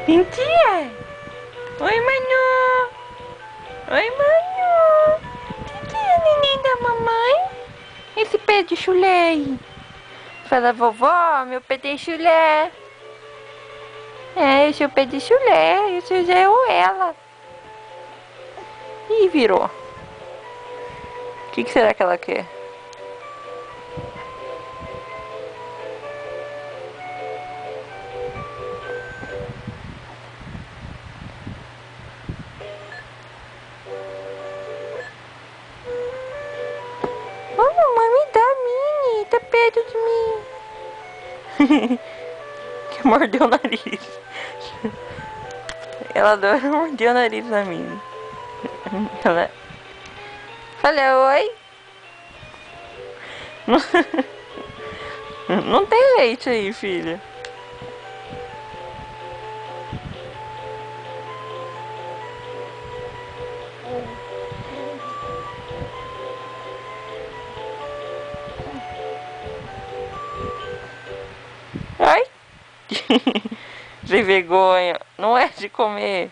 Pintinha! Oi, Manu! Oi, Manu! Que é, neném da mamãe? Esse pé de chulé aí. Fala, vovó, meu pé tem chulé. É, esse é o pé de chulé. Esse já é o ela. Ih, virou. O que será que ela quer? Oh, mamãe, me dá, Minnie. Tá perto de mim. Que mordeu o nariz. Ela adora morder o nariz da Minnie. Ela... Fala, oi. Não tem leite aí, filha. Ai. Sem vergonha. Não é de comer.